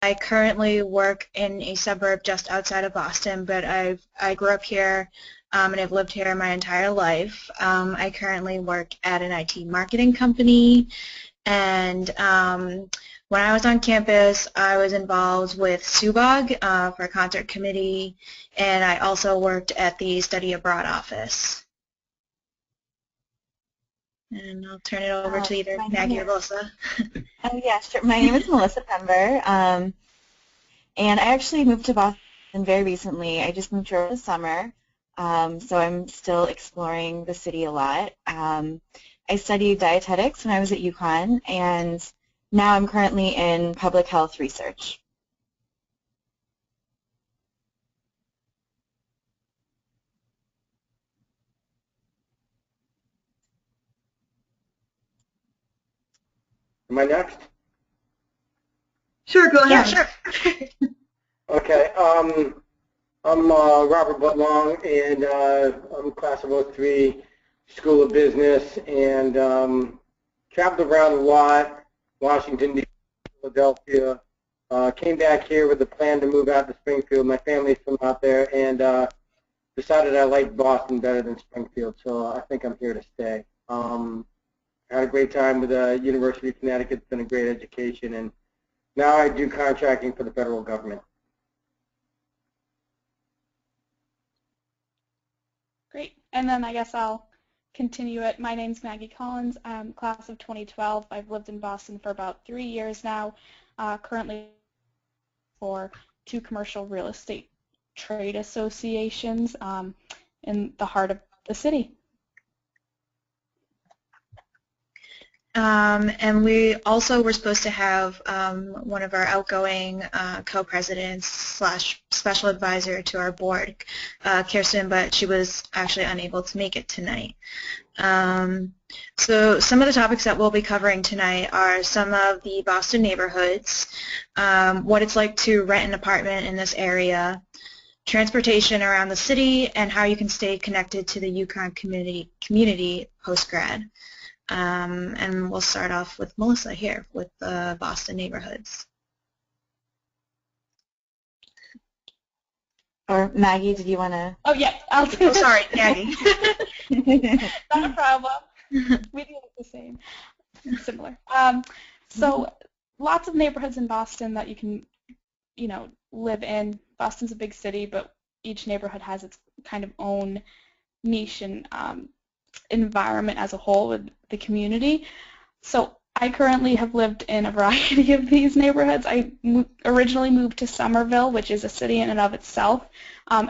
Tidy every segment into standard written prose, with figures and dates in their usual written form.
I currently work in a suburb just outside of Boston, but I grew up here and I've lived here my entire life. I currently work at an IT marketing company, and when I was on campus, I was involved with SUBOG for a concert committee, and I also worked at the study abroad office. And I'll turn it over to either Maggie or Melissa. Oh, yeah, sure. My name is Melissa Pember, and I actually moved to Boston very recently. I just moved here over the summer, so I'm still exploring the city a lot. I studied dietetics when I was at UConn, and now I'm currently in public health research. Am I next? Sure, go ahead. Yeah, sure. Okay. I'm Robert Butlong, and I'm class of 03, School of Business, and traveled around a lot, Washington, D.C., Philadelphia. Came back here with a plan to move out to Springfield. My family's from out there, and decided I liked Boston better than Springfield, so I think I'm here to stay. I had a great time with the University of Connecticut. It's been a great education, and now I do contracting for the federal government. Great. And then I guess I'll continue it. My name's Maggie Collins. I'm class of 2012. I've lived in Boston for about 3 years now, currently for 2 commercial real estate trade associations in the heart of the city. And we also were supposed to have one of our outgoing co-presidents slash special advisor to our board, Kirsten, but she was actually unable to make it tonight. So some of the topics that we'll be covering tonight are some of the Boston neighborhoods, what it's like to rent an apartment in this area, transportation around the city, and how you can stay connected to the UConn community post-grad. And we'll start off with Melissa here with the Boston neighborhoods. Or Maggie, did you want to? Oh, yeah. I'll Oh, sorry, Maggie. Not a problem. We do it the same. Similar. So lots of neighborhoods in Boston that you can, live in. Boston's a big city, but each neighborhood has its kind of own niche and environment as a whole with the community. So I currently have lived in a variety of these neighborhoods. I originally moved to Somerville, which is a city in and of itself.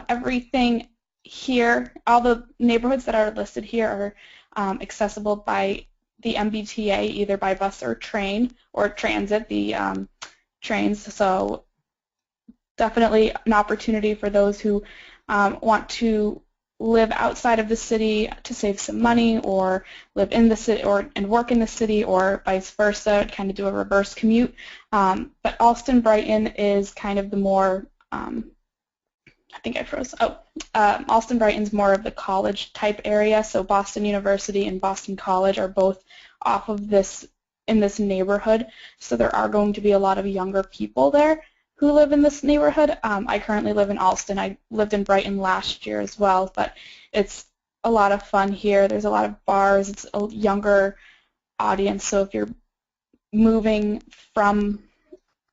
Everything here, all the neighborhoods that are listed here are accessible by the MBTA, either by bus or train, or transit, the trains. So definitely an opportunity for those who want to live outside of the city to save some money, or live in the city and work in the city, or vice versa, kind of do a reverse commute. But Allston Brighton is kind of the more, I think I froze. Allston Brighton's more of the college type area, so Boston University and Boston College are both off of this, in this neighborhood, so there are going to be a lot of younger people there who live in this neighborhood. I currently live in Allston. I lived in Brighton last year as well, but it's a lot of fun here. There's a lot of bars. It's a younger audience, so if you're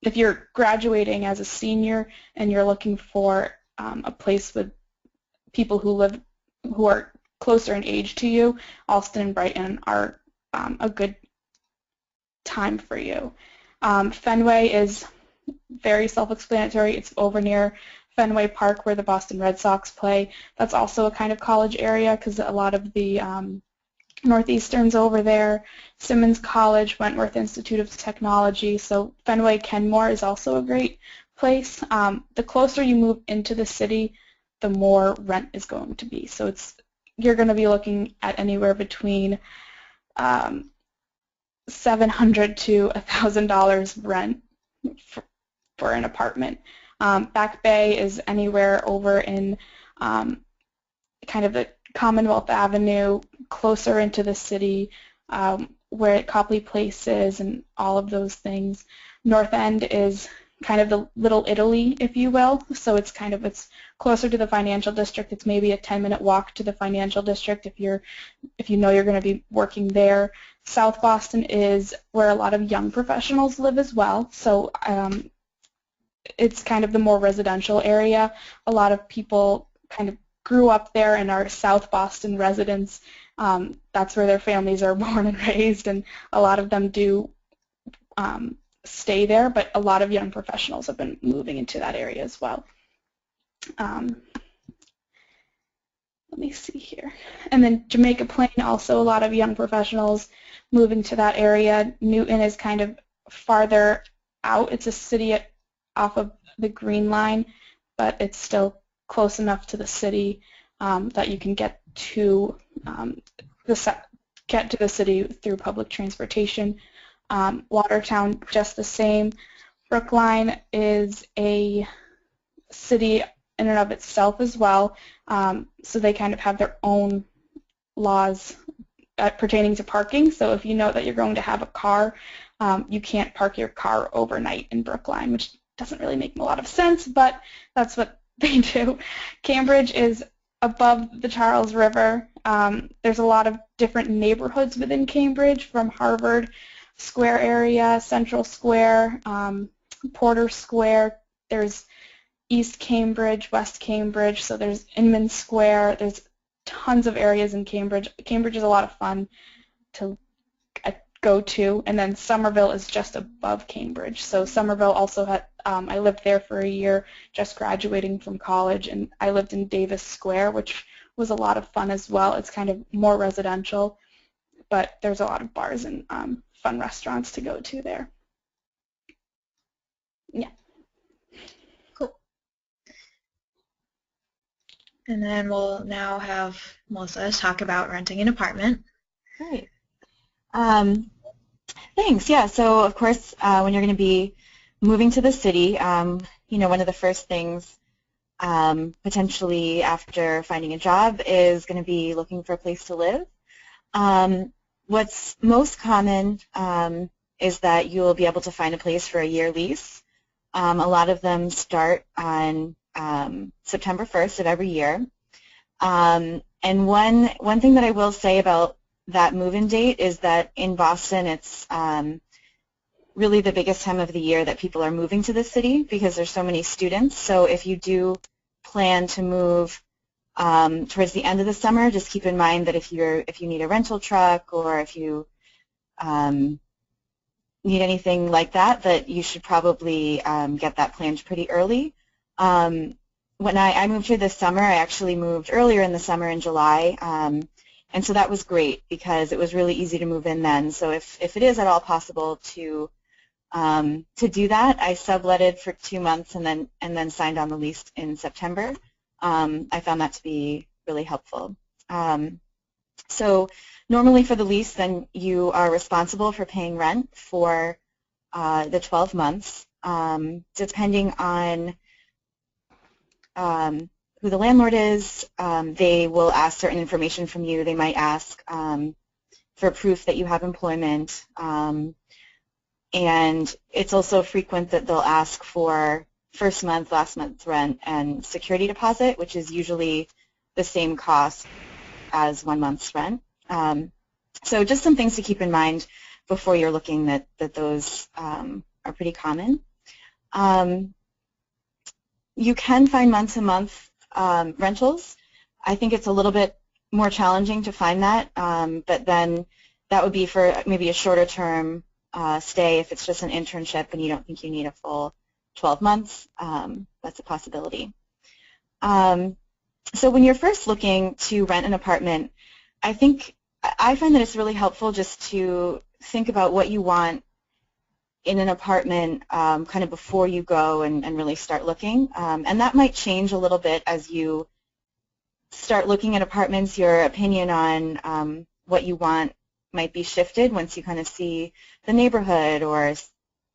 if you're graduating as a senior and you're looking for a place with people who are closer in age to you, Allston and Brighton are a good time for you. Fenway is very self-explanatory. It's over near Fenway Park where the Boston Red Sox play. That's also a kind of college area because a lot of the Northeastern's over there. Simmons College, Wentworth Institute of Technology. So Fenway Kenmore is also a great place. The closer you move into the city, the more rent is going to be. So you're going to be looking at anywhere between $700 to $1,000 rent for an apartment. Back Bay is anywhere over in kind of the Commonwealth Avenue, closer into the city, where Copley Place is and all of those things. North End is kind of the Little Italy, if you will. So it's closer to the financial district. It's maybe a 10-minute walk to the financial district if you know you're going to be working there. South Boston is where a lot of young professionals live as well. So it's kind of the more residential area. A lot of people kind of grew up there and are South Boston residents. That's where their families are born and raised, and a lot of them do stay there, but a lot of young professionals have been moving into that area as well. Let me see here. And then Jamaica Plain, also a lot of young professionals moving to that area. Newton is kind of farther out. It's a city off of the Green Line, but it's still close enough to the city that you can get to the city through public transportation. Watertown, just the same. Brookline is a city in and of itself as well, so they kind of have their own laws pertaining to parking. So if you know that you're going to have a car, you can't park your car overnight in Brookline, which doesn't really make a lot of sense, but that's what they do. Cambridge is above the Charles River. There's a lot of different neighborhoods within Cambridge, from Harvard Square area, Central Square, Porter Square. There's East Cambridge, West Cambridge, so there's Inman Square. There's tons of areas in Cambridge. Cambridge is a lot of fun to go to, and then Somerville is just above Cambridge. So Somerville also had, I lived there for a year just graduating from college, and I lived in Davis Square, which was a lot of fun as well. It's kind of more residential, but there's a lot of bars and fun restaurants to go to there. Yeah. Cool. And then we'll now have Melissa talk about renting an apartment. Great. Thanks. Yeah, so of course when you're going to be moving to the city, you know, one of the first things potentially after finding a job is going to be looking for a place to live. What's most common is that you'll be able to find a place for a year lease. A lot of them start on September 1st of every year. And one thing that I will say about that move-in date is that in Boston it's really the biggest time of the year that people are moving to the city because there's so many students. So if you do plan to move towards the end of the summer, just keep in mind that if you need a rental truck or if you need anything like that, that you should probably get that planned pretty early. When I moved here this summer, I actually moved earlier in the summer in July, and so that was great because it was really easy to move in then. So if it is at all possible to do that, I subletted for 2 months and then signed on the lease in September. I found that to be really helpful. So normally for the lease, then you are responsible for paying rent for the 12 months. Depending on who the landlord is, they will ask certain information from you. They might ask for proof that you have employment. And it's also frequent that they'll ask for first month, last month's rent, and security deposit, which is usually the same cost as 1 month's rent. So just some things to keep in mind before you're looking that those are pretty common. You can find month-to-month rentals. I think it's a little bit more challenging to find that, but then that would be for maybe a shorter term stay if it's just an internship and you don't think you need a full 12 months. That's a possibility. So when you're first looking to rent an apartment, I find that it's really helpful just to think about what you want in an apartment kind of before you go and really start looking. And that might change a little bit as you start looking at apartments. Your opinion on what you want might be shifted once you kind of see the neighborhood or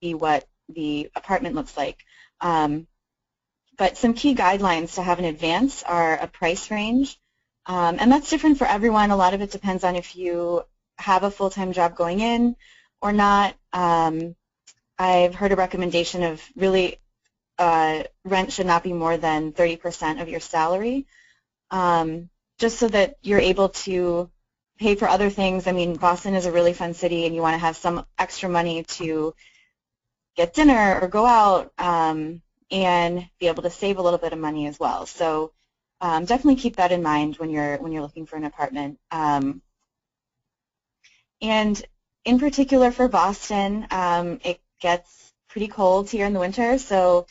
see what the apartment looks like. But some key guidelines to have in advance are a price range. And that's different for everyone. A lot of it depends on if you have a full-time job going in or not. I've heard a recommendation of really rent should not be more than 30% of your salary, just so that you're able to pay for other things. I mean, Boston is a really fun city, and you want to have some extra money to get dinner or go out and be able to save a little bit of money as well. So definitely keep that in mind when you're looking for an apartment. And in particular for Boston, it gets pretty cold here in the winter, so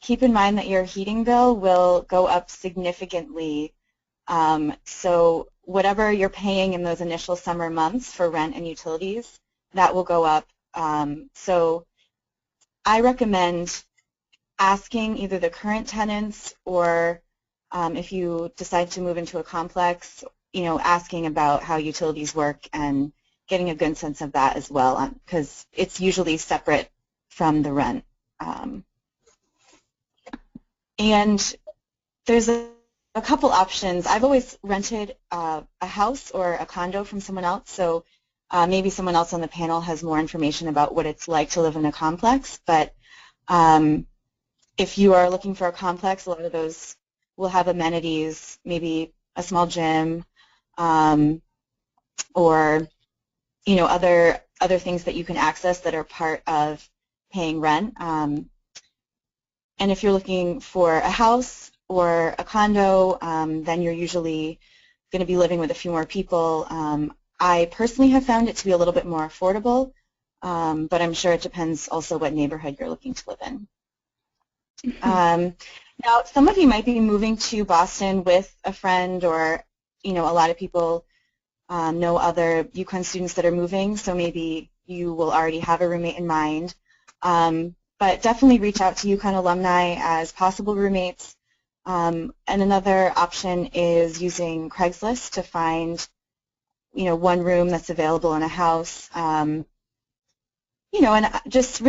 keep in mind that your heating bill will go up significantly. So whatever you're paying in those initial summer months for rent and utilities, that will go up. So I recommend asking either the current tenants or if you decide to move into a complex, asking about how utilities work and getting a good sense of that as well, because it's usually separate from the rent. And there's a couple options. I've always rented a house or a condo from someone else, so maybe someone else on the panel has more information about what it's like to live in a complex. But if you are looking for a complex, a lot of those will have amenities, maybe a small gym, or other things that you can access that are part of paying rent. And if you're looking for a house or a condo, then you're usually going to be living with a few more people. I personally have found it to be a little bit more affordable, but I'm sure it depends also what neighborhood you're looking to live in. Now, some of you might be moving to Boston with a friend, or a lot of people know other UConn students that are moving, so maybe you will already have a roommate in mind. But definitely reach out to UConn alumni as possible roommates. And another option is using Craigslist to find, one room that's available in a house. And just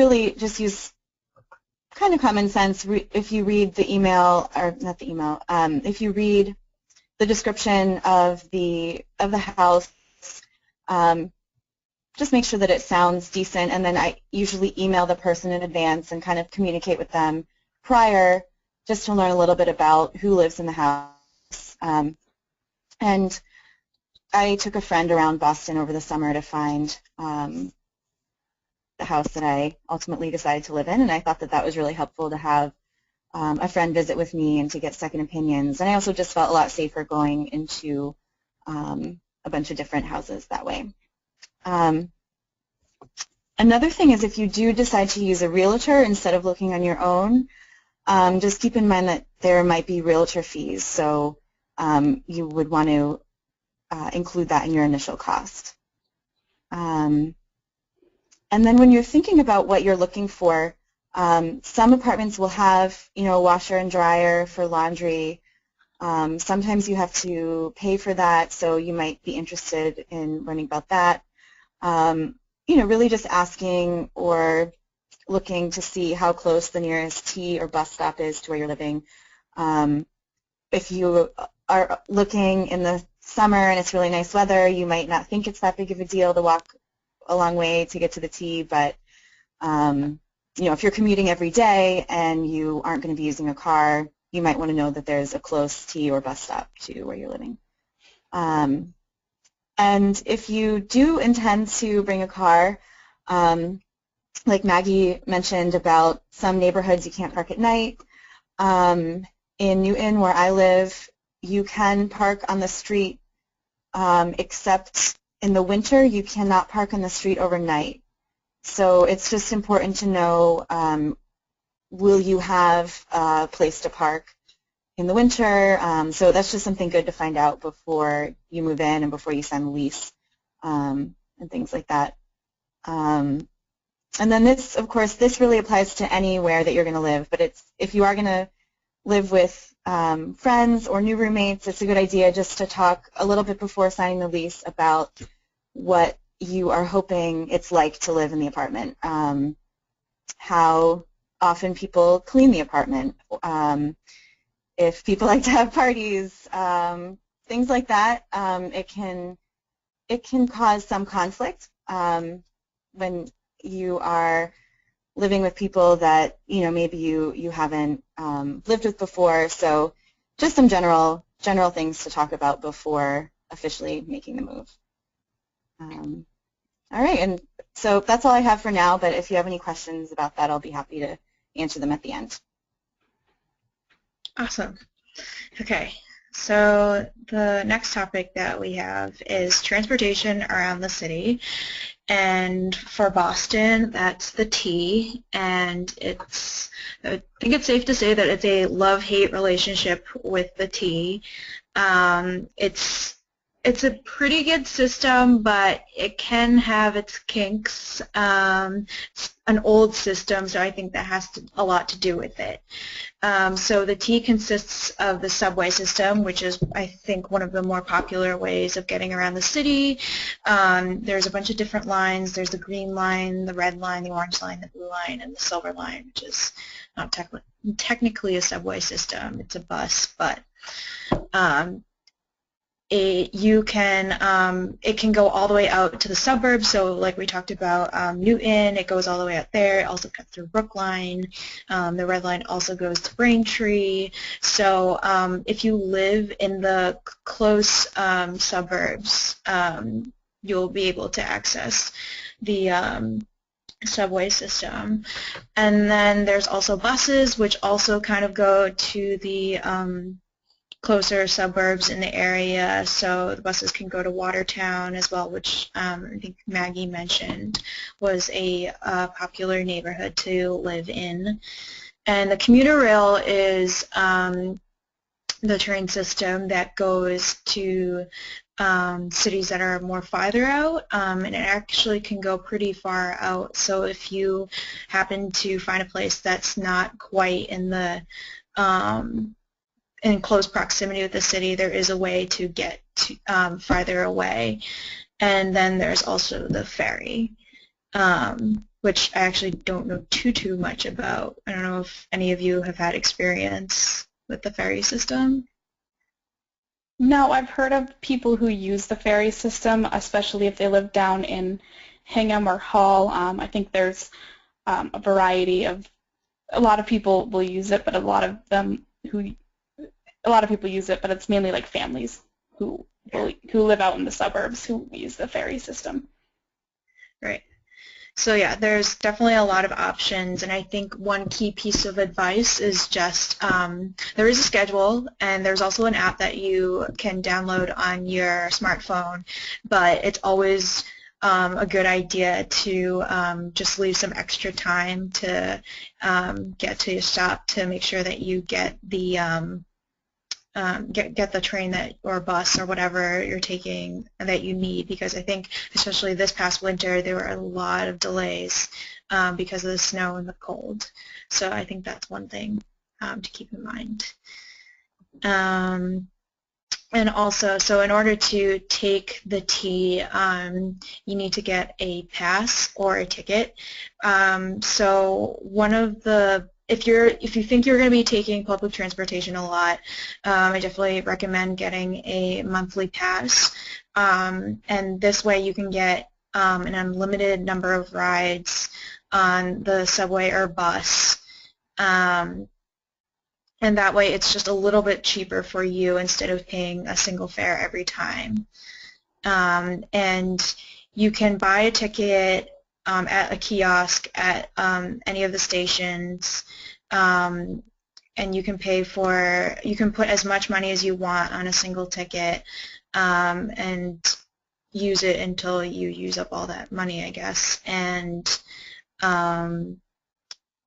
use kind of common sense. If you read the email, or not the email, if you read the description of the house, just make sure that it sounds decent, and then I usually email the person in advance and kind of communicate with them prior, just to learn a little bit about who lives in the house. And I took a friend around Boston over the summer to find the house that I ultimately decided to live in, and I thought that was really helpful to have a friend visit with me and to get second opinions. And I also just felt a lot safer going into a bunch of different houses that way. Another thing is, if you do decide to use a realtor instead of looking on your own, just keep in mind that there might be realtor fees, so you would want to include that in your initial cost. And then when you're thinking about what you're looking for, some apartments will have, a washer and dryer for laundry. Sometimes you have to pay for that, so you might be interested in learning about that. Really just asking or looking to see how close the nearest T or bus stop is to where you're living. If you are looking in the summer and it's really nice weather, you might not think it's that big of a deal to walk a long way to get to the T, but if you're commuting every day and you aren't going to be using a car, you might want to know that there's a close T or bus stop to where you're living. And if you do intend to bring a car, like Maggie mentioned about some neighborhoods you can't park at night, in Newton, where I live, you can park on the street, except in the winter you cannot park on the street overnight. So it's just important to know, will you have a place to park in the winter? So that's just something good to find out before you move in and before you sign the lease, and things like that. And then this, of course, this really applies to anywhere that you're going to live, but if you are going to live with friends or new roommates, it's a good idea just to talk a little bit before signing the lease about what you are hoping it's like to live in the apartment, how often people clean the apartment, if people like to have parties, things like that. It can cause some conflict when you are living with people that, you know, maybe you haven't lived with before. So just some general things to talk about before officially making the move. All right, and so that's all I have for now, but if you have any questions about that, I'll be happy to answer them at the end. Awesome. Okay, so the next topic that we have is transportation around the city. And for Boston, that's the T, and I think it's safe to say that it's a love-hate relationship with the T. It's a pretty good system, but it can have its kinks. It's an old system, so I think that has a lot to do with it. So the T consists of the subway system, which is, I think, one of the more popular ways of getting around the city. There's a bunch of different lines. There's the green line, the red line, the orange line, the blue line, and the silver line, which is not technically a subway system. It's a bus, but it can go all the way out to the suburbs. So like we talked about Newton, it goes all the way out there. It also cuts through Brookline. The red line also goes to Braintree. So if you live in the close suburbs, you'll be able to access the subway system. And then there's also buses, which also kind of go to the closer suburbs in the area, so the buses can go to Watertown as well, which I think Maggie mentioned was a popular neighborhood to live in. And the commuter rail is the train system that goes to cities that are more farther out, and it actually can go pretty far out. So if you happen to find a place that's not quite in the in close proximity with the city, there is a way to get to, farther away. And then there's also the ferry, which I actually don't know too much about. I don't know if any of you have had experience with the ferry system. No, I've heard of people who use the ferry system, especially if they live down in Hingham or Hull. I think there's a variety of, a lot of people will use it, but a lot of people use it, but it's mainly like families who live out in the suburbs who use the ferry system. Right. So yeah, there's definitely a lot of options, and I think one key piece of advice is just there is a schedule, and there's also an app that you can download on your smartphone, but it's always a good idea to just leave some extra time to get to your stop to make sure that you get the get the train that or bus or whatever you're taking that you need, because I think especially this past winter there were a lot of delays because of the snow and the cold. So I think that's one thing to keep in mind. And also, so in order to take the T, you need to get a pass or a ticket. So one of the if you think you're going to be taking public transportation a lot, I definitely recommend getting a monthly pass, and this way you can get an unlimited number of rides on the subway or bus, and that way it's just a little bit cheaper for you instead of paying a single fare every time. And you can buy a ticket at a kiosk at any of the stations, and you can put as much money as you want on a single ticket, and use it until you use up all that money, I guess. And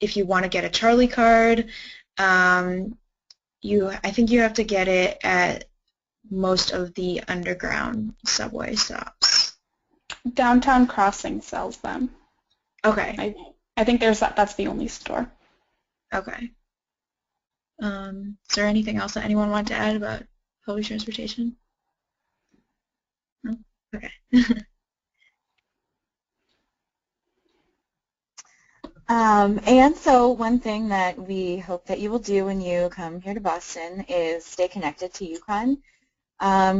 if you want to get a Charlie card, I think you have to get it at most of the underground subway stops. Downtown Crossing sells them. Okay. I think that's the only store. Okay. Is there anything else that anyone wanted to add about public transportation? No? Okay. And so one thing that we hope that you will do when you come here to Boston is stay connected to UConn.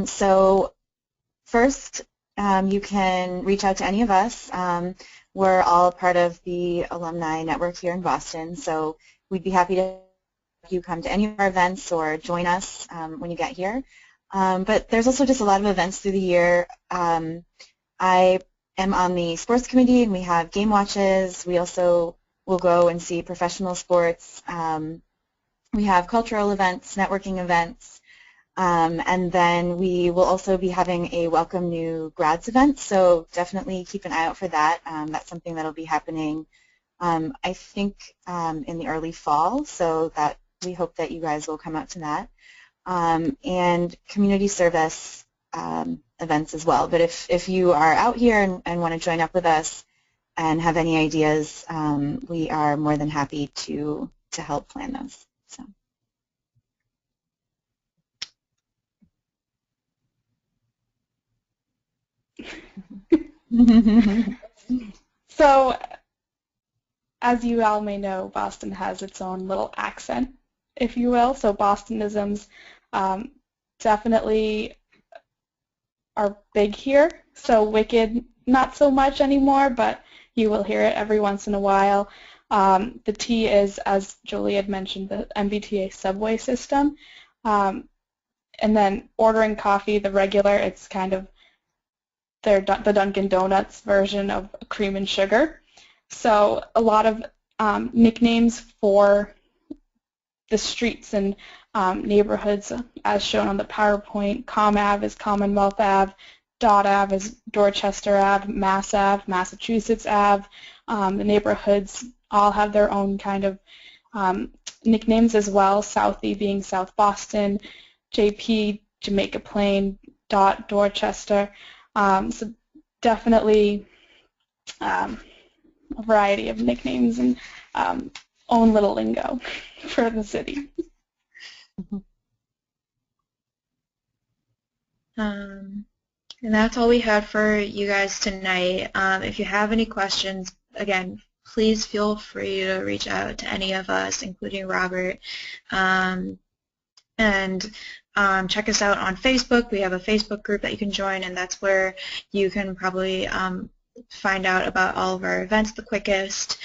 So first, you can reach out to any of us. we're all part of the alumni network here in Boston, so we'd be happy to have you come to any of our events or join us when you get here. But there's also just a lot of events through the year. I am on the sports committee, and we have game watches. We also will go and see professional sports. We have cultural events, networking events, and then we will also be having a Welcome New Grads event, so definitely keep an eye out for that. That's something that will be happening, I think, in the early fall, so that we hope that you guys will come out to that. And community service events as well. But if you are out here and want to join up with us and have any ideas, we are more than happy to help plan those. So, as you all may know, Boston has its own little accent, if you will. So Bostonisms definitely are big here. So wicked, not so much anymore, but you will hear it every once in a while. The T is, as Jolie had mentioned, the MBTA subway system. And then ordering coffee, the regular, it's kind of the Dunkin' Donuts version of cream and sugar. So a lot of nicknames for the streets and neighborhoods, as shown on the PowerPoint. Com Ave is Commonwealth Ave, Dot Ave is Dorchester Ave, Mass Ave, Massachusetts Ave. The neighborhoods all have their own kind of nicknames as well, Southie being South Boston, JP, Jamaica Plain, Dot, Dorchester. So definitely a variety of nicknames and own little lingo for the city. And that's all we had for you guys tonight. If you have any questions, again, please feel free to reach out to any of us, including Robert. And check us out on Facebook. We have a Facebook group that you can join, and that's where you can probably find out about all of our events the quickest.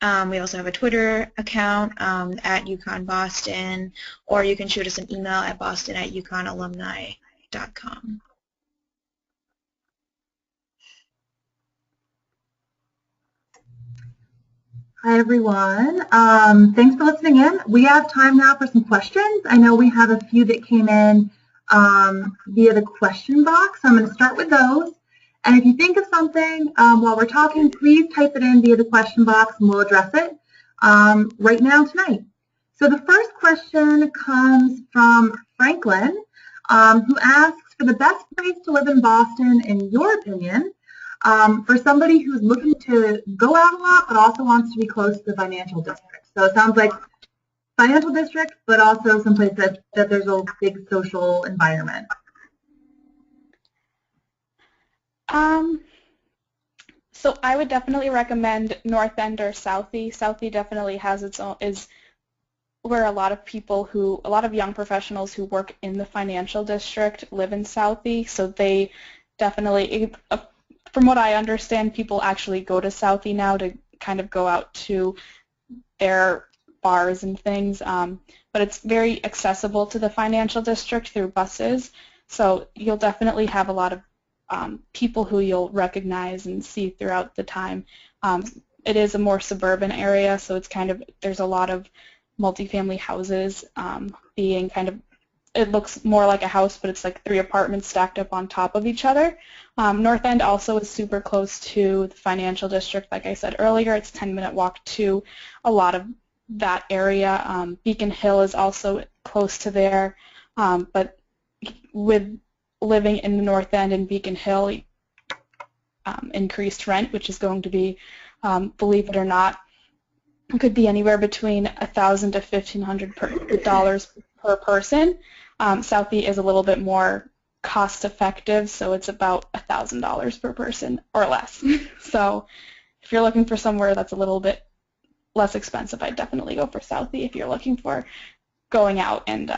We also have a Twitter account at UConn Boston, or you can shoot us an email at boston@uconnalumni.com. Hi, everyone. Thanks for listening in. We have time now for some questions. I know we have a few that came in via the question box. I'm going to start with those. And if you think of something while we're talking, please type it in via the question box and we'll address it right now tonight. So the first question comes from Franklin, who asks, for the best place to live in Boston, in your opinion, for somebody who's looking to go out a lot but also wants to be close to the financial district. So it sounds like financial district, but also someplace that there's a big social environment. So I would definitely recommend North End or Southie. Southie definitely has its own, is where a lot of young professionals who work in the financial district live in Southie. So they definitely, from what I understand, people actually go to Southie now to kind of go out to their bars and things. But it's very accessible to the financial district through buses. So you'll definitely have a lot of people who you'll recognize and see throughout the time. It is a more suburban area, so it's kind of, there's a lot of multifamily houses being kind of, it looks more like a house, but it's like 3 apartments stacked up on top of each other. North End also is super close to the financial district. Like I said earlier, it's a 10-minute walk to a lot of that area. Beacon Hill is also close to there, but with living in the North End and Beacon Hill, increased rent, which is going to be, believe it or not, it could be anywhere between $1,000 to $1,500 per person. Southie is a little bit more cost-effective, so it's about $1,000 per person or less. So if you're looking for somewhere that's a little bit less expensive, I'd definitely go for Southie if you're looking for going out and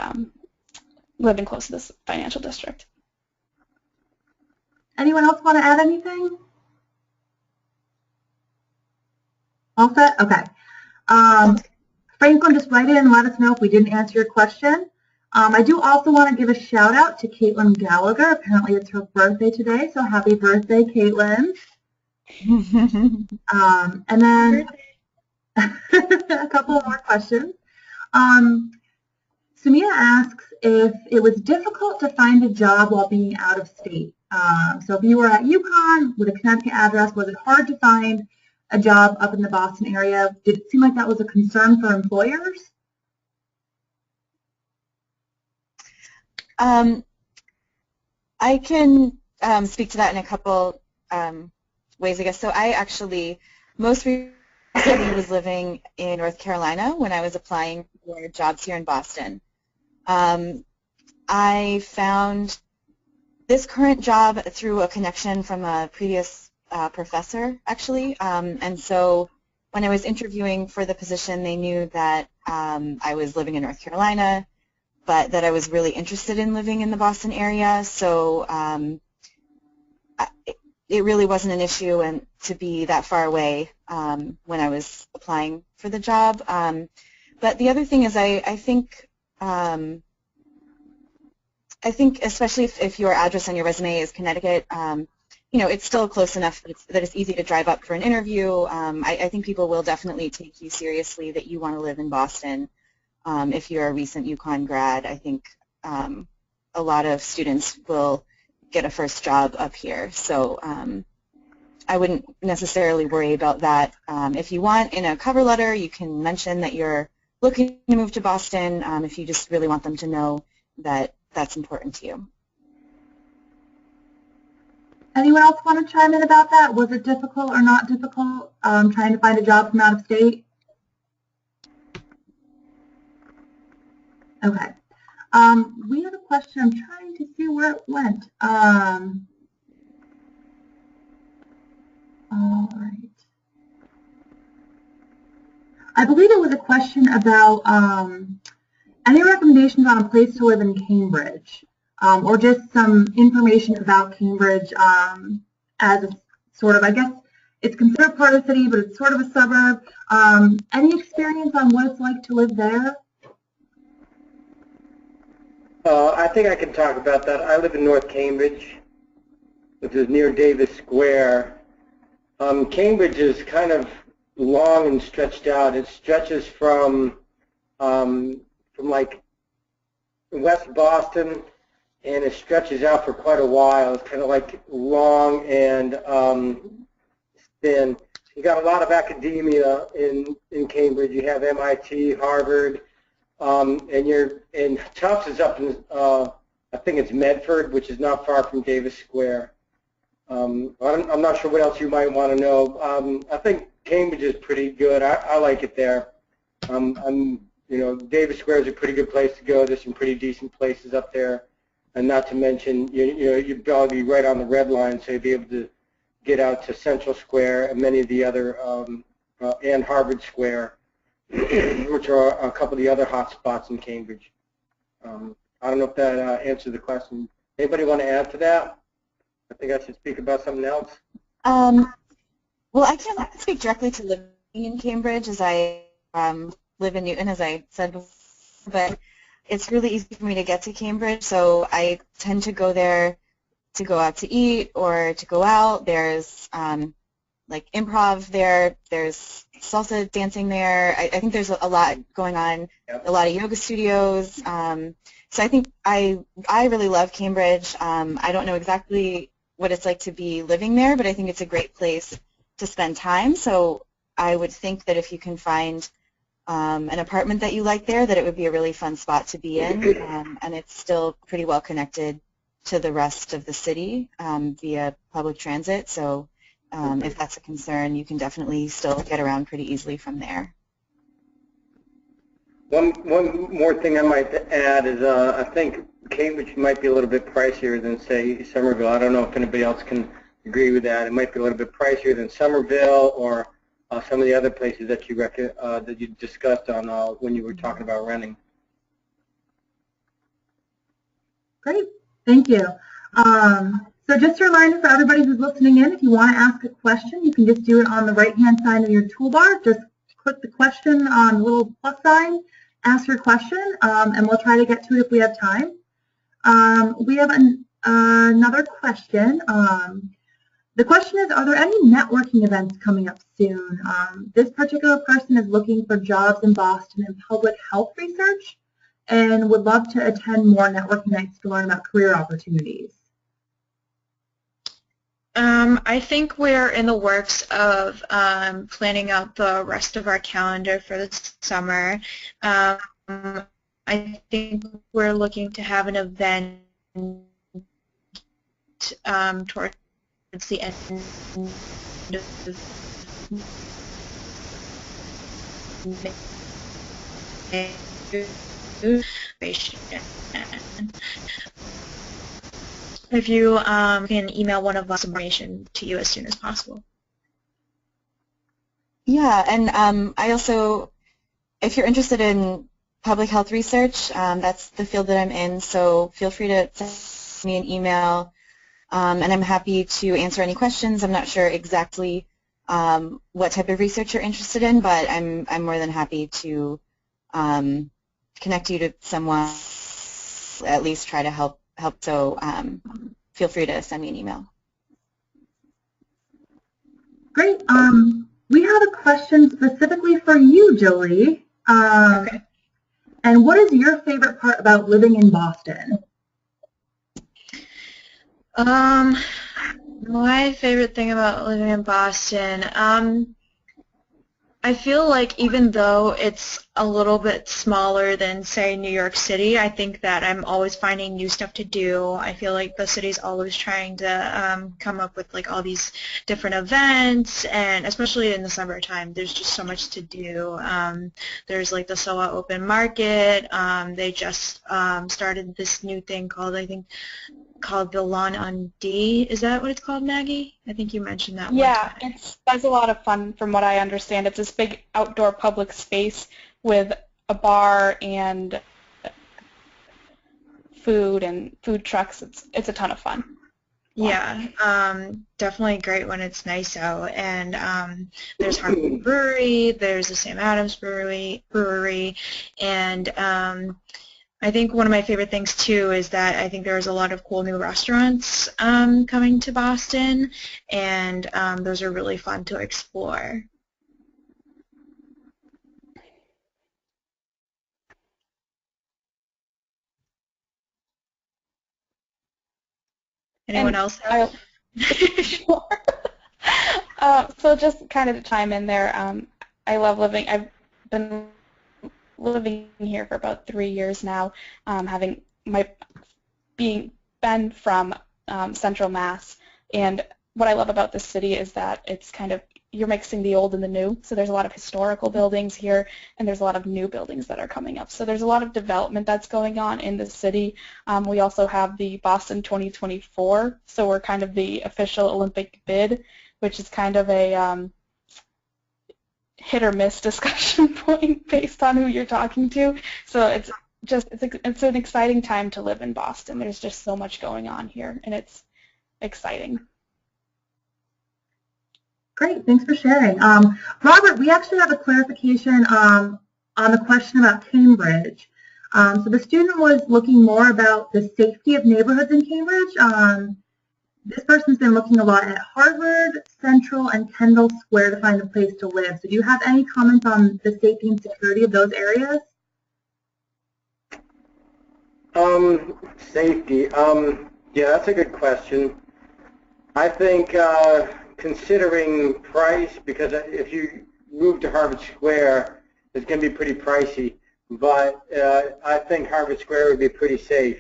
living close to this financial district. Anyone else want to add anything? All set? Okay. Franklin, just write in and let us know if we didn't answer your question. I do also want to give a shout out to Caitlin Gallagher. Apparently it's her birthday today, so happy birthday, Caitlin. And then a couple more questions. Samia asks if it was difficult to find a job while being out of state. So if you were at UConn with a Connecticut address, was it hard to find a job up in the Boston area? Did it seem like that was a concern for employers? I can speak to that in a couple ways, I guess. So I actually most recently was living in North Carolina when I was applying for jobs here in Boston. I found this current job through a connection from a previous professor, actually. And so when I was interviewing for the position, they knew that I was living in North Carolina, but that I was really interested in living in the Boston area. So it really wasn't an issue and to be that far away when I was applying for the job. But the other thing is I think especially if your address on your resume is Connecticut, you know, it's still close enough that it's easy to drive up for an interview. I think people will definitely take you seriously that you want to live in Boston. If you're a recent UConn grad, I think a lot of students will get a first job up here. So I wouldn't necessarily worry about that. If you want, in a cover letter, you can mention that you're looking to move to Boston if you just really want them to know that that's important to you. Anyone else want to chime in about that? Was it difficult or not difficult trying to find a job from out of state? Okay. We have a question. I'm trying to see where it went. All right. I believe it was a question about any recommendations on a place to live in Cambridge, or just some information about Cambridge as a sort of, I guess it's considered part of the city, but it's sort of a suburb. Any experience on what it's like to live there? I think I can talk about that. I live in North Cambridge, which is near Davis Square. Cambridge is kind of long and stretched out. It stretches from like West Boston, and it stretches out for quite a while. It's kind of like long and thin. You got a lot of academia in Cambridge. You have MIT, Harvard. And Tufts is up in, I think it's Medford, which is not far from Davis Square. I'm not sure what else you might want to know. I think Cambridge is pretty good. I like it there. You know, Davis Square is a pretty good place to go. There's some pretty decent places up there, and not to mention, you know, you'd probably be right on the red line, so you'd be able to get out to Central Square and many of the other, and Harvard Square, which are a couple of the other hot spots in Cambridge. I don't know if that answered the question. Anybody want to add to that? I think I should speak about something else. Well, I can't speak directly to living in Cambridge, as I live in Newton, as I said before, but it's really easy for me to get to Cambridge, so I tend to go there to go out to eat or to go out. There's like improv there, there's salsa dancing there. I think there's a lot going on, yep. A lot of yoga studios. So I think I really love Cambridge. I don't know exactly what it's like to be living there, but I think it's a great place to spend time. So I would think that if you can find an apartment that you like there, that it would be a really fun spot to be in. And it's still pretty well connected to the rest of the city via public transit. So if that's a concern, you can definitely still get around pretty easily from there. One more thing I might add is I think Cambridge might be a little bit pricier than, say, Somerville. I don't know if anybody else can agree with that. It might be a little bit pricier than Somerville or some of the other places that you discussed on when you were talking about renting. Great, thank you. So just a reminder for everybody who's listening in, if you want to ask a question, you can just do it on the right-hand side of your toolbar. Just click the question on the little plus sign, ask your question, and we'll try to get to it if we have time. We have another question. The question is, are there any networking events coming up soon? This particular person is looking for jobs in Boston in public health research and would love to attend more networking nights to learn about career opportunities. I think we're in the works of planning out the rest of our calendar for the summer. I think we're looking to have an event towards the end of May. If you can email one of us information to you as soon as possible. Yeah, and I also, if you're interested in public health research, that's the field that I'm in, so feel free to send me an email, and I'm happy to answer any questions. I'm not sure exactly what type of research you're interested in, but I'm more than happy to connect you to someone, at least try to help. So feel free to send me an email. Great. We have a question specifically for you, Jolie. Okay. And what is your favorite part about living in Boston? My favorite thing about living in Boston, I feel like even though it's a little bit smaller than, say, New York City, I think that I'm always finding new stuff to do. I feel like the city's always trying to come up with like all these different events, and especially in the summertime, there's just so much to do. There's like the SOA Open Market. They just started this new thing called, I think, called the Lawn on D. Is that what it's called, Maggie? I think you mentioned that one time. Yeah, that's a lot of fun from what I understand. It's this big outdoor public space with a bar and food trucks. It's a ton of fun. Yeah, definitely great when it's nice out. And there's Harvard Brewery, there's the Sam Adams Brewery, and I think one of my favorite things, too, is that I think there's a lot of cool new restaurants coming to Boston, and those are really fun to explore. Anyone else have? Sure. So just kind of to chime in there, I love living. I've been living here for about 3 years now, having been from Central Mass, and what I love about this city is that it's kind of, you're mixing the old and the new, so there's a lot of historical buildings here, and there's a lot of new buildings that are coming up, so there's a lot of development that's going on in the city. We also have the Boston 2024, so we're kind of the official Olympic bid, which is kind of a hit or miss discussion point based on who you're talking to. So it's an exciting time to live in Boston. There's just so much going on here, and it's exciting. Great, thanks for sharing. Robert, we actually have a clarification on the question about Cambridge. So the student was looking more about the safety of neighborhoods in Cambridge. This person's been looking a lot at Harvard, Central, and Kendall Square to find a place to live. So do you have any comments on the safety and security of those areas? Safety. Yeah, that's a good question. I think considering price, because if you move to Harvard Square, it's going to be pretty pricey. But I think Harvard Square would be pretty safe.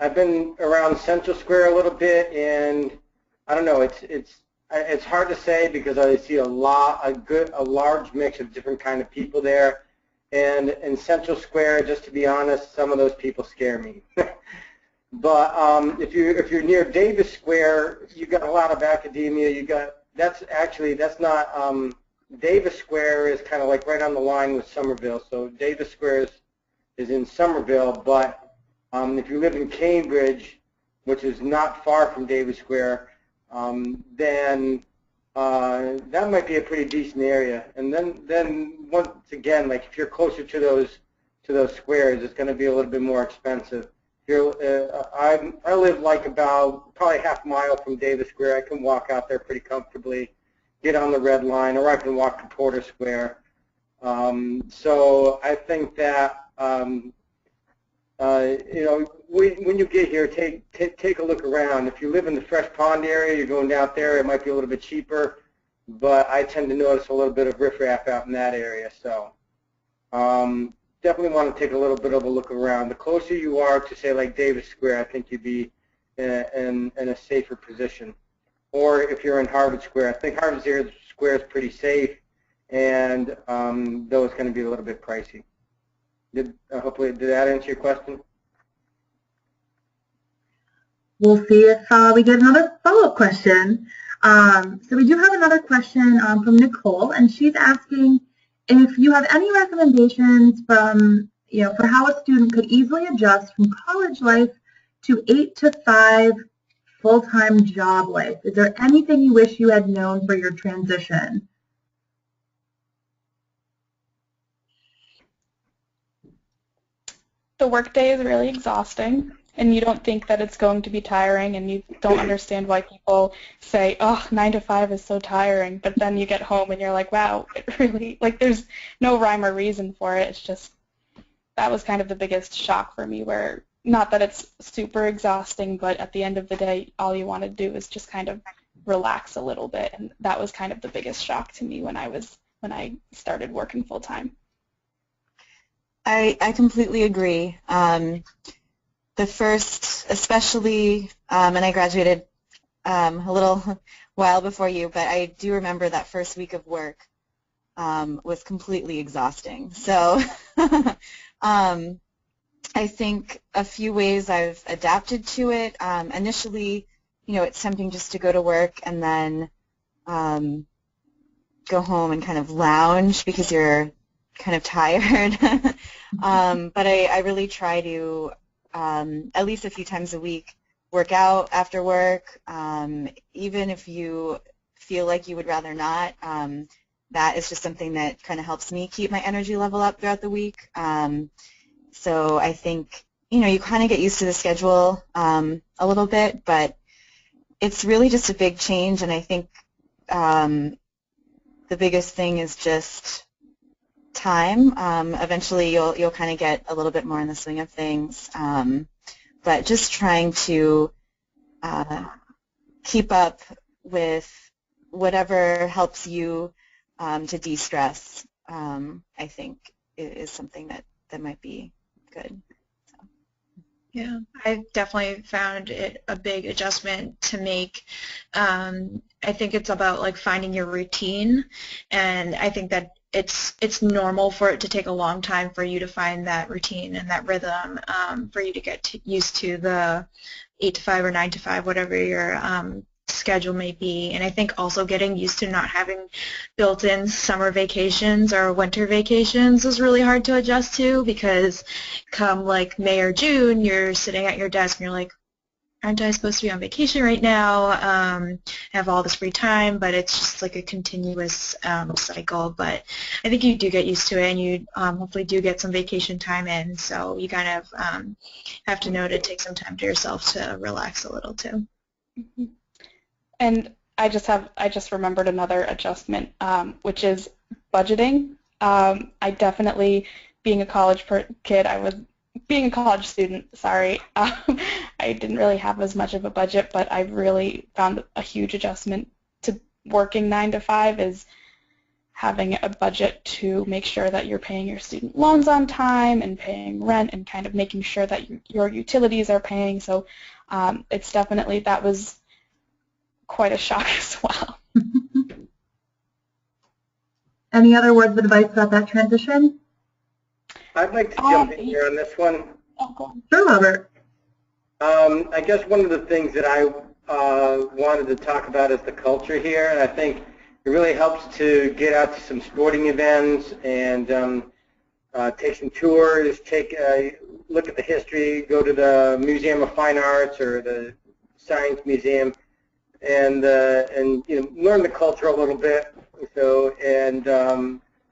I've been around Central Square a little bit, and I don't know. It's hard to say because I see a large mix of different kind of people there. And in Central Square, just to be honest, some of those people scare me. But if you're near Davis Square, you got a lot of academia. That's not Davis Square is kind of like right on the line with Somerville. So Davis Square is in Somerville, but if you live in Cambridge, which is not far from Davis Square, then that might be a pretty decent area. And then once again, like if you're closer to those squares, it's going to be a little bit more expensive. I live like about probably half a mile from Davis Square. I can walk out there pretty comfortably, get on the red line, or I can walk to Porter Square. So I think that you know, when you get here, take a look around. If you live in the Fresh Pond area, you're going down there, it might be a little bit cheaper, but I tend to notice a little bit of riffraff out in that area. So definitely want to take a little bit of a look around. The closer you are to, say, like Davis Square, I think you'd be in a safer position. Or if you're in Harvard Square, I think Harvard Square is pretty safe, and though it's going to be a little bit pricey. Hopefully, did that answer your question? We'll see if we get another follow-up question. So we do have another question from Nicole, and she's asking if you have any recommendations from, for how a student could easily adjust from college life to 8 to 5 full-time job life. Is there anything you wish you had known for your transition? The workday is really exhausting, and you don't think that it's going to be tiring, and you don't understand why people say, oh, 9 to 5 is so tiring, but then you get home and you're like, wow, it really, like, there's no rhyme or reason for it. It's just, that was kind of the biggest shock for me, where, not that it's super exhausting, but at the end of the day, all you want to do is just kind of relax a little bit, and that was kind of the biggest shock to me when I started working full-time. I completely agree. The first, especially, and I graduated a little while before you, but I do remember that first week of work was completely exhausting. So I think a few ways I've adapted to it. Initially, it's tempting just to go to work and then go home and kind of lounge because you're kind of tired. But I really try to, at least a few times a week, work out after work. Even if you feel like you would rather not, that is just something that kind of helps me keep my energy level up throughout the week. So I think, you kind of get used to the schedule a little bit, but it's really just a big change, and I think the biggest thing is just time. Eventually you'll kind of get a little bit more in the swing of things, but just trying to keep up with whatever helps you to de-stress, I think is something that might be good. So. Yeah, I've definitely found it a big adjustment to make. I think it's about like finding your routine, and I think that it's normal for it to take a long time for you to find that routine and that rhythm, for you to get used to the 8 to 5 or 9 to 5, whatever your schedule may be. And I think also getting used to not having built-in summer vacations or winter vacations is really hard to adjust to, because come like May or June, you're sitting at your desk and you're like, aren't I supposed to be on vacation right now? Have all this free time, but it's just like a continuous cycle. But I think you do get used to it, and you hopefully do get some vacation time in. So you kind of have to know to take some time to yourself to relax a little too. Mm-hmm. And I just remembered another adjustment, which is budgeting. I definitely, being a college student, sorry, I didn't really have as much of a budget, but I've really found a huge adjustment to working 9 to 5 is having a budget to make sure that you're paying your student loans on time and paying rent and kind of making sure that your utilities are paying. So it's definitely, that was quite a shock as well. Any other words of advice about that transition? I'd like to jump in here on this one. Sure, Robert. I guess one of the things that I wanted to talk about is the culture here, and I think it really helps to get out to some sporting events and take some tours, look at the history, go to the Museum of Fine Arts or the Science Museum, and learn the culture a little bit. So, and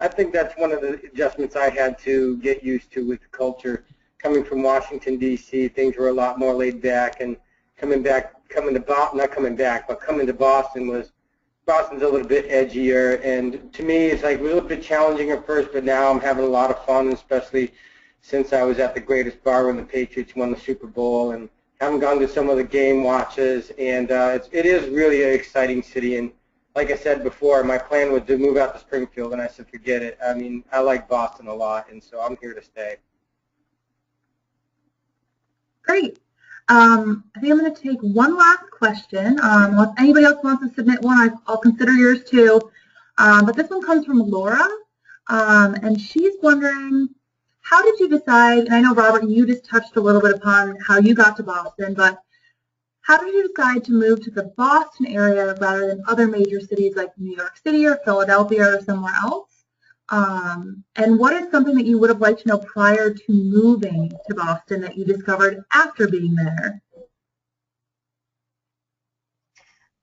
I think that's one of the adjustments I had to get used to with the culture. Coming from Washington, D.C., things were a lot more laid back, and coming to Boston's a little bit edgier, and to me it's like a little bit challenging at first, but now I'm having a lot of fun, especially since I was at the greatest bar when the Patriots won the Super Bowl, and haven't gone to some of the game watches, and it is really an exciting city. And like I said before, my plan was to move out to Springfield, and I said forget it. I mean, I like Boston a lot, and so I'm here to stay. Great. I think I'm going to take one last question. If anybody else wants to submit one, I'll consider yours too. But this one comes from Laura, and she's wondering, how did you decide, and I know, Robert, you just touched a little bit upon how you got to Boston, but how did you decide to move to the Boston area rather than other major cities like New York City or Philadelphia or somewhere else? And what is something that you would have liked to know prior to moving to Boston that you discovered after being there?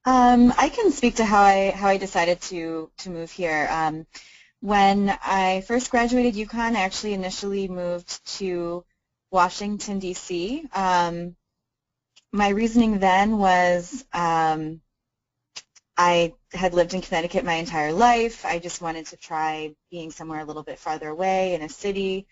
I can speak to how I decided to move here. When I first graduated UConn, I actually initially moved to Washington, D.C. My reasoning then was I had lived in Connecticut my entire life. I just wanted to try being somewhere a little bit farther away in a city.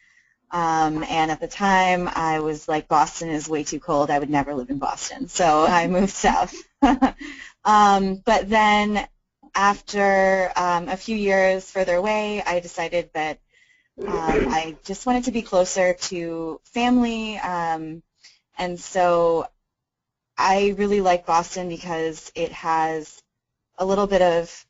And at the time, I was like, Boston is way too cold. I would never live in Boston. So I moved south. But then after a few years further away, I decided that I just wanted to be closer to family. And so I really like Boston because it has a little bit of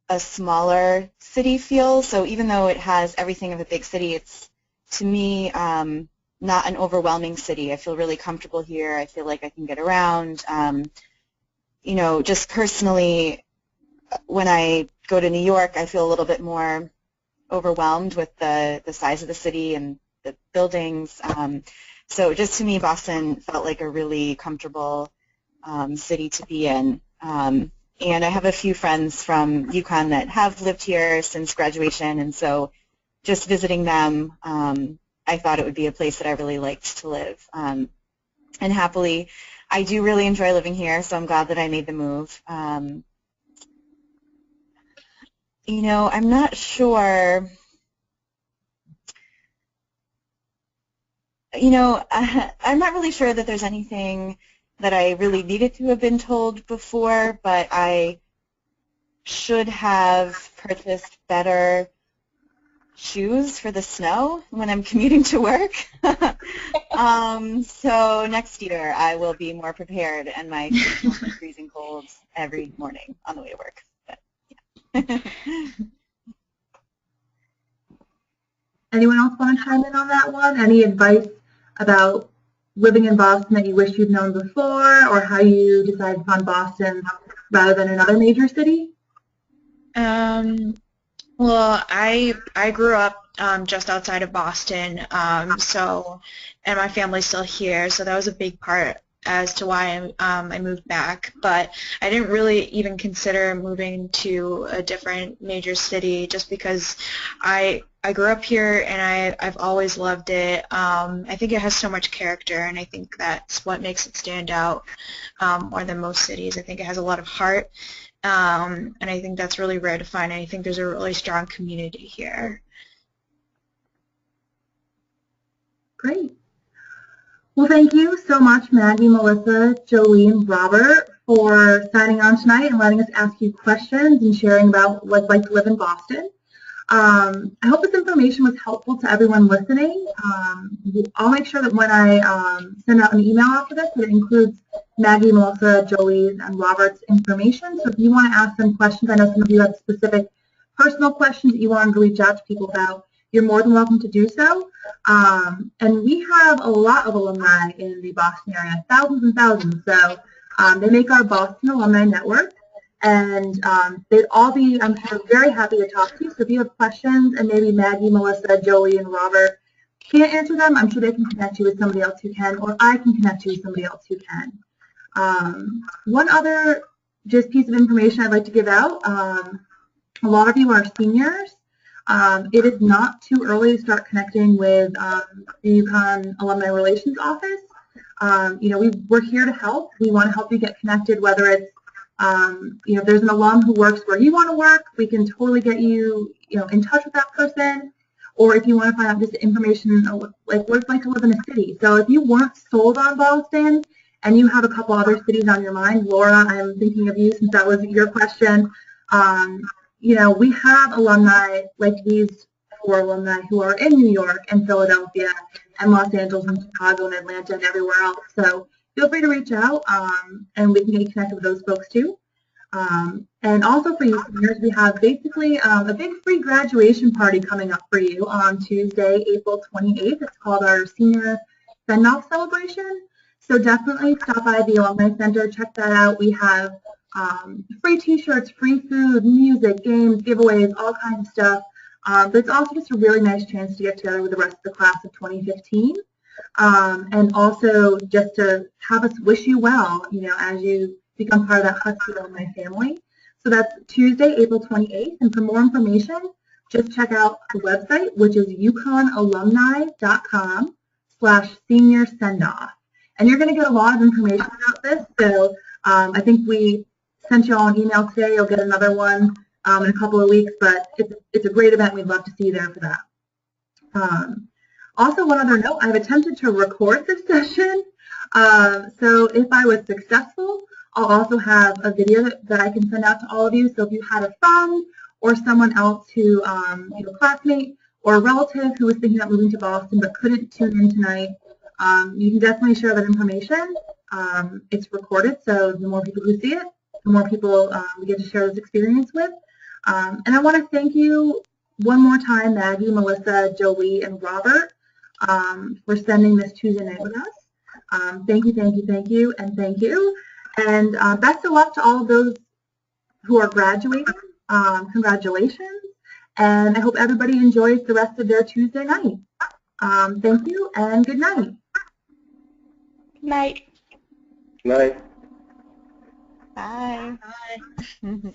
a smaller city feel. So even though it has everything of a big city, it's, to me, not an overwhelming city. I feel really comfortable here. I feel like I can get around. Just personally, when I go to New York, I feel a little bit more overwhelmed with the size of the city and the buildings. So just to me, Boston felt like a really comfortable city to be in. And I have a few friends from UConn that have lived here since graduation, and so just visiting them, I thought it would be a place that I really liked to live. And happily, I do really enjoy living here, so I'm glad that I made the move. I'm not sure. I'm not really sure that there's anything that I really needed to have been told before, but I should have purchased better shoes for the snow when I'm commuting to work. So next year I will be more prepared, and my kids won't be freezing cold every morning on the way to work. But, yeah. Anyone else want to chime in on that one? Any advice about living in Boston that you wish you'd known before, or how you decided upon Boston rather than another major city? Well, I grew up just outside of Boston, and my family's still here, so that was a big part as to why I moved back. But I didn't really even consider moving to a different major city just because I grew up here and I've always loved it. I think it has so much character, and I think that's what makes it stand out more than most cities. I think it has a lot of heart, and I think that's really rare to find. And I think there's a really strong community here. Great. Well, thank you so much, Maggie, Melissa, Jolene, Robert, for signing on tonight and letting us ask you questions and sharing about what it's like to live in Boston. I hope this information was helpful to everyone listening. I'll make sure that when I send out an email after this, that it includes Maggie, Melissa, Jolene, and Robert's information. So if you want to ask them questions, I know some of you have specific personal questions that you wanted to reach out to people about, you're more than welcome to do so. And we have a lot of alumni in the Boston area, thousands and thousands. So they make our Boston Alumni Network. And they'd all be, I'm sure, very happy to talk to you. So if you have questions, and maybe Maggie, Melissa, Joey, and Robert can't answer them, I'm sure they can connect you with somebody else who can, or I can connect you with somebody else who can. One other just piece of information I'd like to give out, a lot of you are seniors. It is not too early to start connecting with the UConn Alumni Relations Office. We're here to help. We want to help you get connected, whether it's, if there's an alum who works where you want to work, we can totally get you, in touch with that person. Or if you want to find out just information, like what it's like to live in a city. So if you weren't sold on Boston and you have a couple other cities on your mind, Laura, I'm thinking of you since that was your question. We have alumni like these 4 alumni who are in New York and Philadelphia and Los Angeles and Chicago and Atlanta and everywhere else. So feel free to reach out and we can get you connected with those folks too. And also for you seniors, we have basically a big free graduation party coming up for you on Tuesday, April 28th. It's called our Senior Send-Off Celebration. So definitely stop by the Alumni Center, check that out. We have free t-shirts, free food, music, games, giveaways, all kinds of stuff. But it's also just a really nice chance to get together with the rest of the class of 2015. And also just to have us wish you well, as you become part of that Husky Alumni family. So that's Tuesday, April 28th. And for more information, just check out the website, which is uconnalumni.com/senior sendoff. And you're going to get a lot of information about this. So I think we sent you all an email today. You'll get another one in a couple of weeks. But it's a great event. We'd love to see you there for that. Also, one other note, I've attempted to record this session. So if I was successful, I'll also have a video that I can send out to all of you. So if you had a friend or someone else who, a classmate or a relative who was thinking about moving to Boston but couldn't tune in tonight, you can definitely share that information. It's recorded, so the more people who see it, the more people we get to share this experience with. And I want to thank you one more time, Maggie, Melissa, Jolie, and Robert, for spending this Tuesday night with us. Thank you, thank you, thank you, and thank you. And best of luck to all of those who are graduating. Congratulations. And I hope everybody enjoys the rest of their Tuesday night. Thank you, and good night. Good night. Night. Bye. Bye.